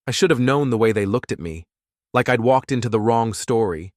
I should have known the way they looked at me, like I'd walked into the wrong story,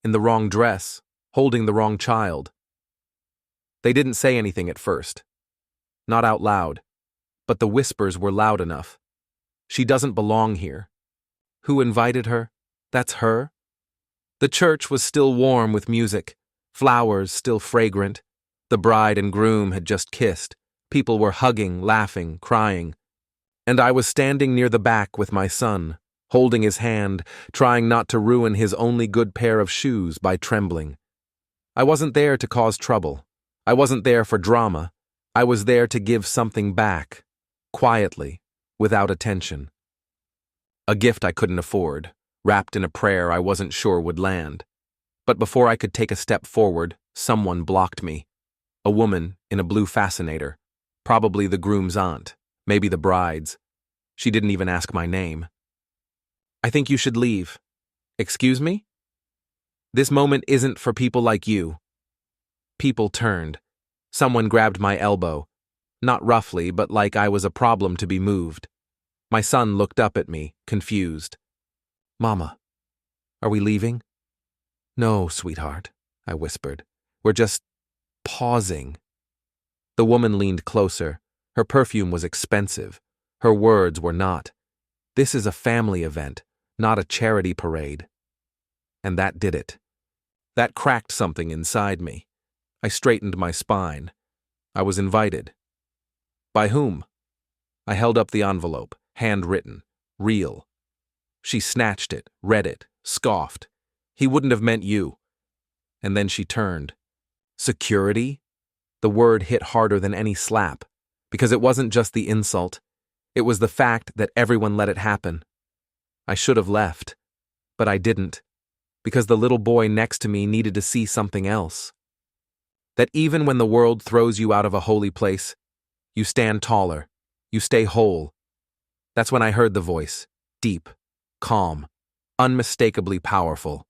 in the wrong dress, holding the wrong child. They didn't say anything at first. Not out loud, but the whispers were loud enough. She doesn't belong here. Who invited her? That's her? The church was still warm with music, flowers still fragrant. The bride and groom had just kissed. People were hugging, laughing, crying. And I was standing near the back with my son, holding his hand, trying not to ruin his only good pair of shoes by trembling. I wasn't there to cause trouble. I wasn't there for drama. I was there to give something back, quietly, without attention. A gift I couldn't afford, wrapped in a prayer I wasn't sure would land. But before I could take a step forward, someone blocked me. A woman in a blue fascinator, probably the groom's aunt, maybe the bride's. She didn't even ask my name. I think you should leave. Excuse me? This moment isn't for people like you. People turned. Someone grabbed my elbow. Not roughly, but like I was a problem to be moved. My son looked up at me, confused. Mama, are we leaving? No, sweetheart, I whispered. We're just pausing. The woman leaned closer. Her perfume was expensive. Her words were not. This is a family event, not a charity parade. And that did it. That cracked something inside me. I straightened my spine. I was invited. By whom? I held up the envelope, handwritten, real. She snatched it, read it, scoffed. He wouldn't have meant you. And then she turned. Security? The word hit harder than any slap, because it wasn't just the insult. It was the fact that everyone let it happen. I should have left, but I didn't, because the little boy next to me needed to see something else. That even when the world throws you out of a holy place, you stand taller, you stay whole. That's when I heard the voice, deep, calm, unmistakably powerful.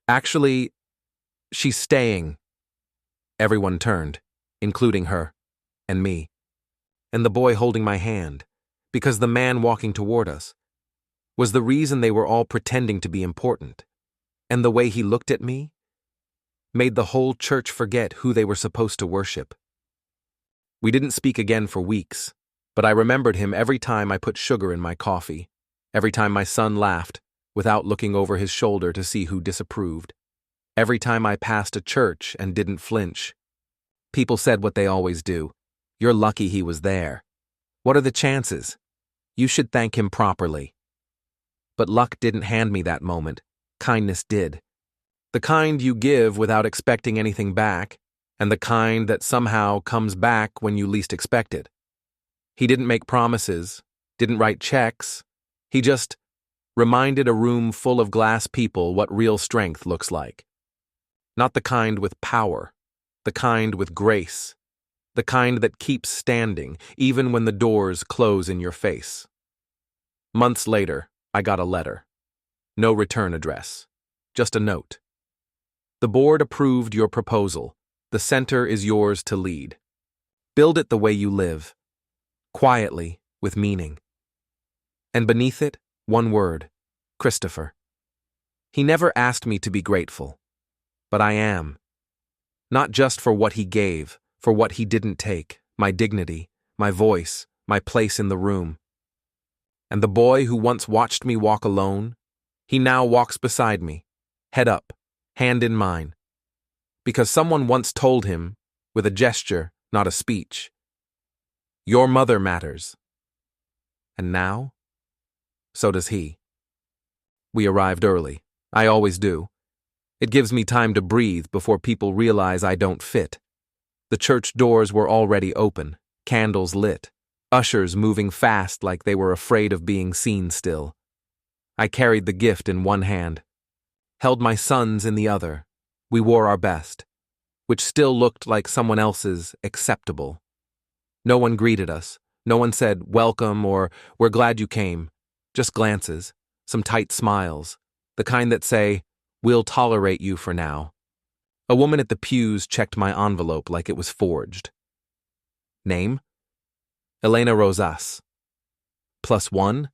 Actually, she's staying. Everyone turned, including her, and me, and the boy holding my hand, because the man walking toward us was the reason they were all pretending to be important, and the way he looked at me made the whole church forget who they were supposed to worship. We didn't speak again for weeks, but I remembered him every time I put sugar in my coffee, every time my son laughed, without looking over his shoulder to see who disapproved, every time I passed a church and didn't flinch. People said what they always do. You're lucky he was there. What are the chances? You should thank him properly. But luck didn't hand me that moment. Kindness did. The kind you give without expecting anything back, and the kind that somehow comes back when you least expect it. He didn't make promises, didn't write checks. He just reminded a room full of glass people what real strength looks like. Not the kind with power, the kind with grace, the kind that keeps standing even when the doors close in your face. Months later, I got a letter. No return address, just a note. The board approved your proposal. The center is yours to lead. Build it the way you live, quietly, with meaning. And beneath it, one word, Christopher. He never asked me to be grateful, but I am. Not just for what he gave, for what he didn't take, my dignity, my voice, my place in the room. And the boy who once watched me walk alone, he now walks beside me, head up, hand in mine. Because someone once told him, with a gesture, not a speech, your mother matters. And now, so does he. We arrived early. I always do. It gives me time to breathe before people realize I don't fit. The church doors were already open, candles lit, ushers moving fast like they were afraid of being seen still. I carried the gift in one hand, held my son's in the other. We wore our best, which still looked like someone else's acceptable. No one greeted us. No one said, welcome, or we're glad you came. Just glances, some tight smiles, the kind that say, we'll tolerate you for now. A woman at the pews checked my envelope like it was forged. Name? Elena Rosas. +1?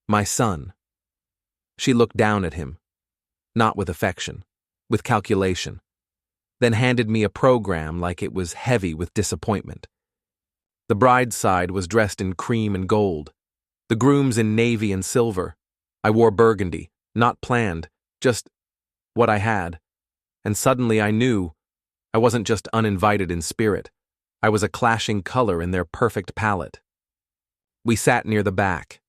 My son. She looked down at him, not with affection, with calculation, then handed me a program like it was heavy with disappointment. The bride's side was dressed in cream and gold, the groom's in navy and silver. I wore burgundy, not planned, just what I had. And suddenly I knew I wasn't just uninvited in spirit, I was a clashing color in their perfect palette. We sat near the back.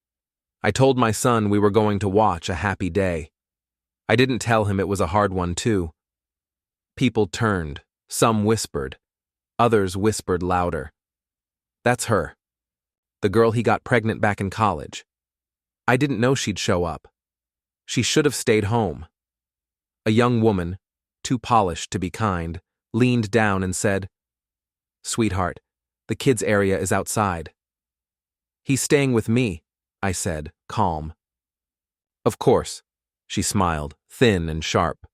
I told my son we were going to watch a happy day. I didn't tell him it was a hard one too. People turned, some whispered, others whispered louder. That's her. The girl he got pregnant back in college. I didn't know she'd show up. She should have stayed home. A young woman, too polished to be kind, leaned down and said, "Sweetheart, the kids' area is outside." "He's staying with me," I said, calm. "Of course," she smiled, thin and sharp.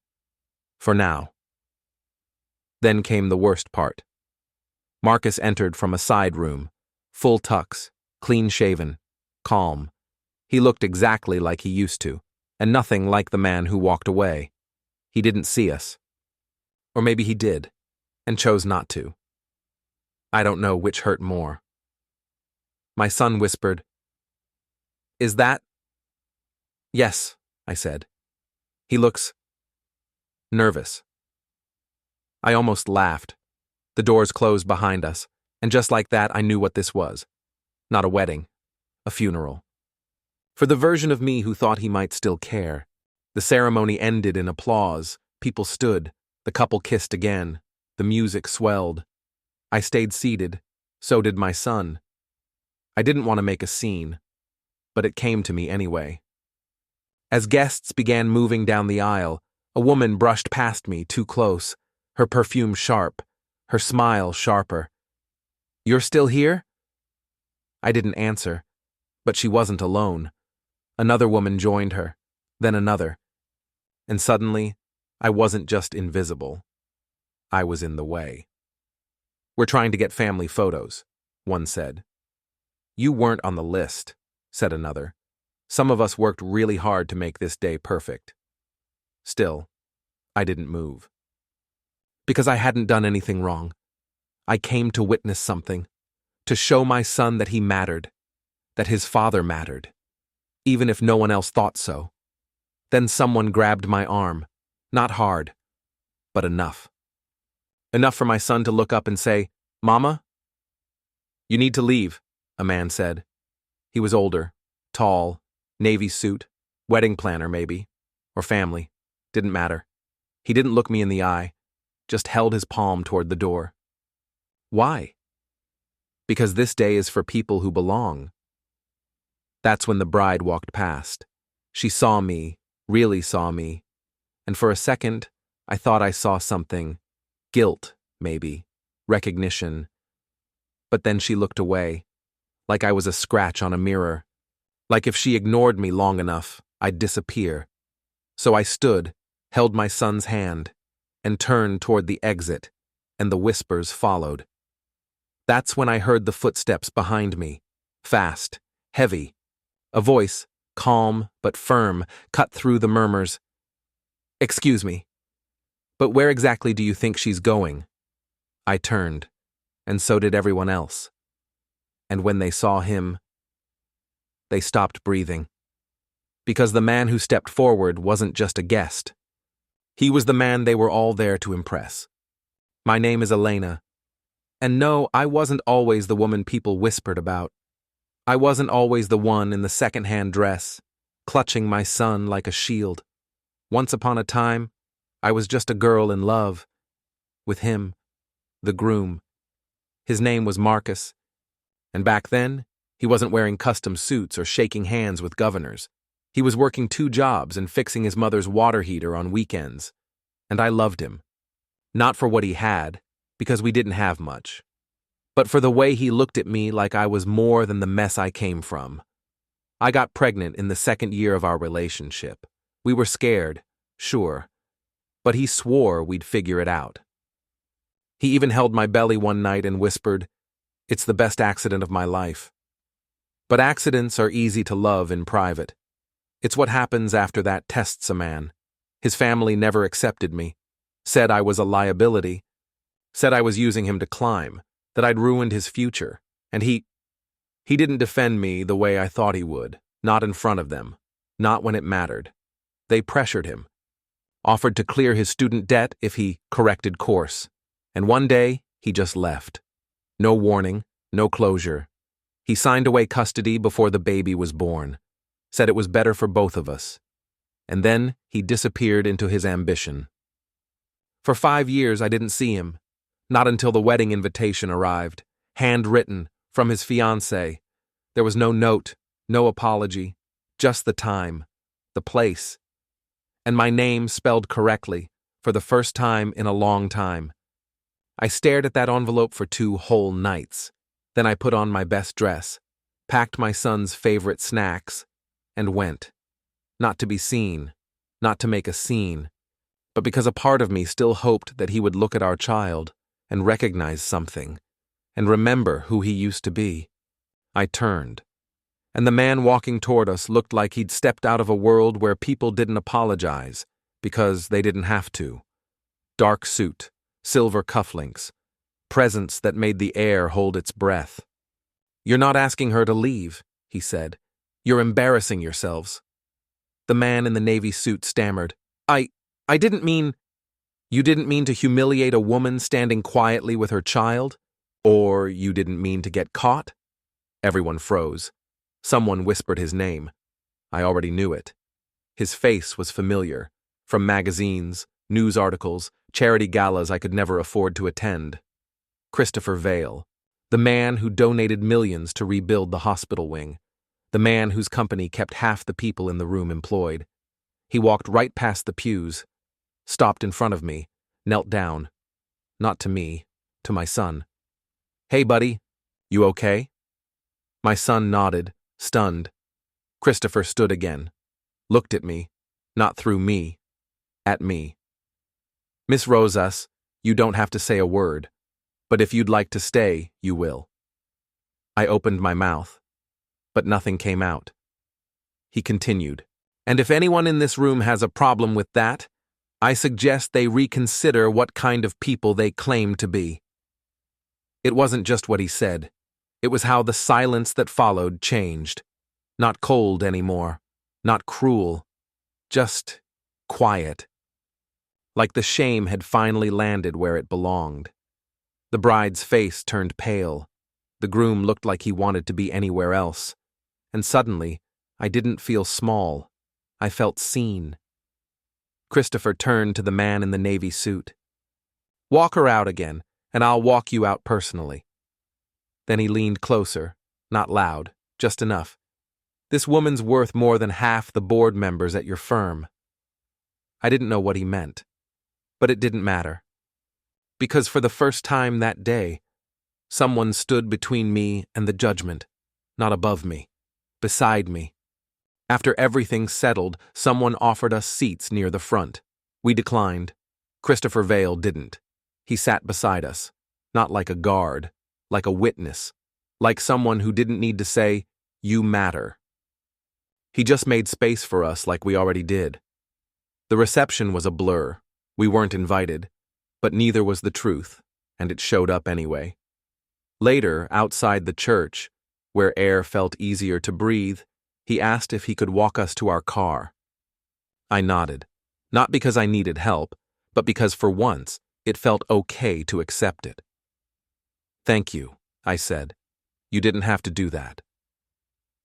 "For now." Then came the worst part. Marcus entered from a side room, full tux, clean-shaven, calm. He looked exactly like he used to, and nothing like the man who walked away. He didn't see us. Or maybe he did, and chose not to. I don't know which hurt more. My son whispered, "Is that?" "Yes," I said. "He looks nervous." I almost laughed. The doors closed behind us, and just like that I knew what this was. Not a wedding, a funeral. For the version of me who thought he might still care. The ceremony ended in applause, people stood, the couple kissed again, the music swelled. I stayed seated, so did my son. I didn't want to make a scene, but it came to me anyway. As guests began moving down the aisle, a woman brushed past me too close, her perfume sharp, her smile sharper. "You're still here?" I didn't answer, but she wasn't alone. Another woman joined her, then another. And suddenly, I wasn't just invisible. I was in the way. "We're trying to get family photos," one said. "You weren't on the list," said another. "Some of us worked really hard to make this day perfect." Still, I didn't move. Because I hadn't done anything wrong. I came to witness something, to show my son that he mattered, that his father mattered, even if no one else thought so. Then someone grabbed my arm, not hard, but enough. Enough for my son to look up and say, "Mama?" "You need to leave," a man said. He was older, tall, navy suit, wedding planner maybe, or family, didn't matter. He didn't look me in the eye, just held his palm toward the door. Why? Because this day is for people who belong. That's when the bride walked past. She saw me, really saw me, and for a second, I thought I saw something. Guilt, maybe. Recognition. But then she looked away, like I was a scratch on a mirror. Like if she ignored me long enough, I'd disappear. So I stood, held my son's hand, and turned toward the exit, and the whispers followed. That's when I heard the footsteps behind me, fast, heavy. A voice, calm but firm, cut through the murmurs. "Excuse me, but where exactly do you think she's going?" I turned, and so did everyone else. And when they saw him, they stopped breathing. Because the man who stepped forward wasn't just a guest. He was the man they were all there to impress. My name is Elena. And no, I wasn't always the woman people whispered about. I wasn't always the one in the second-hand dress, clutching my son like a shield. Once upon a time, I was just a girl in love. With him, the groom. His name was Marcus. And back then, he wasn't wearing custom suits or shaking hands with governors. He was working 2 jobs and fixing his mother's water heater on weekends. And I loved him. Not for what he had, because we didn't have much. But for the way he looked at me like I was more than the mess I came from. I got pregnant in the 2nd year of our relationship. We were scared, sure. But he swore we'd figure it out. He even held my belly one night and whispered, "It's the best accident of my life." But accidents are easy to love in private. It's what happens after that tests a man. His family never accepted me, said I was a liability, said I was using him to climb, that I'd ruined his future, and he didn't defend me the way I thought he would, not in front of them, not when it mattered. They pressured him, offered to clear his student debt if he corrected course, and one day he just left. No warning, no closure. He signed away custody before the baby was born, said it was better for both of us, and then he disappeared into his ambition. For 5 years I didn't see him, not until the wedding invitation arrived, handwritten, from his fiancée. There was no note, no apology, just the time, the place, and my name spelled correctly, for the first time in a long time. I stared at that envelope for 2 whole nights. Then I put on my best dress, packed my son's favorite snacks, and went. Not to be seen, not to make a scene, but because a part of me still hoped that he would look at our child and recognize something, and remember who he used to be. I turned, and the man walking toward us looked like he'd stepped out of a world where people didn't apologize, because they didn't have to. Dark suit, silver cufflinks, presence that made the air hold its breath. "You're not asking her to leave," he said. "You're embarrassing yourselves." The man in the navy suit stammered. I didn't mean—" "You didn't mean to humiliate a woman standing quietly with her child? Or you didn't mean to get caught?" Everyone froze. Someone whispered his name. I already knew it. His face was familiar, from magazines, news articles, charity galas I could never afford to attend. Christopher Vale, the man who donated millions to rebuild the hospital wing, the man whose company kept half the people in the room employed. He walked right past the pews, stopped in front of me, knelt down. Not to me, to my son. "Hey, buddy, you okay?" My son nodded, stunned. Christopher stood again, looked at me, not through me, at me. "Miss Rosas, you don't have to say a word, but if you'd like to stay, you will." I opened my mouth, but nothing came out. He continued, "And if anyone in this room has a problem with that, I suggest they reconsider what kind of people they claim to be." It wasn't just what he said. It was how the silence that followed changed. Not cold anymore, not cruel, just quiet. Like the shame had finally landed where it belonged. The bride's face turned pale. The groom looked like he wanted to be anywhere else. And suddenly, I didn't feel small. I felt seen. Christopher turned to the man in the navy suit. "Walk her out again, and I'll walk you out personally." Then he leaned closer, not loud, just enough. "This woman's worth more than half the board members at your firm." I didn't know what he meant, but it didn't matter. Because for the first time that day, someone stood between me and the judgment, not above me, beside me. After everything settled, someone offered us seats near the front. We declined. Christopher Vale didn't. He sat beside us, not like a guard, like a witness, like someone who didn't need to say, "You matter." He just made space for us like we already did. The reception was a blur. We weren't invited, but neither was the truth, and it showed up anyway. Later, outside the church, where air felt easier to breathe, he asked if he could walk us to our car. I nodded, not because I needed help, but because for once, it felt okay to accept it. "Thank you," I said. "You didn't have to do that."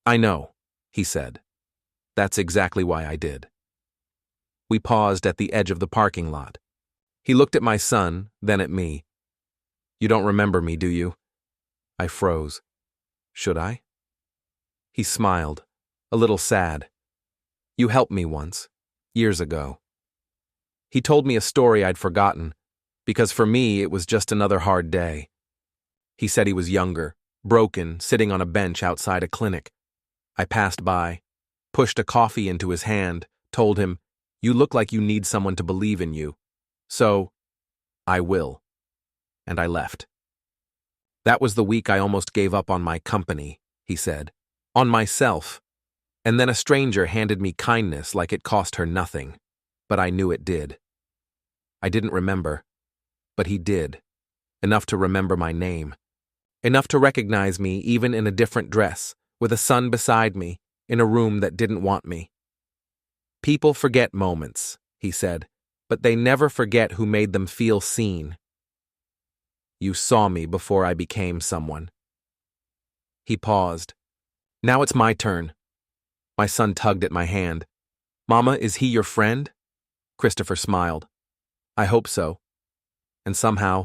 "I know," he said. "That's exactly why I did." We paused at the edge of the parking lot. He looked at my son, then at me. "You don't remember me, do you?" I froze. Should I? He smiled, a little sad. "You helped me once, years ago." He told me a story I'd forgotten, because for me it was just another hard day. He said he was younger, broken, sitting on a bench outside a clinic. I passed by, pushed a coffee into his hand, told him, "You look like you need someone to believe in you. So, I will." And I left. "That was the week I almost gave up on my company," he said. on myself. And then a stranger handed me kindness like it cost her nothing. But I knew it did. I didn't remember, but he did. Enough to remember my name. Enough to recognize me even in a different dress, with a son beside me, in a room that didn't want me. People forget moments, he said, but they never forget who made them feel seen. You saw me before I became someone. He paused. Now it's my turn. My son tugged at my hand. Mama, is he your friend? Christopher smiled. I hope so. And somehow,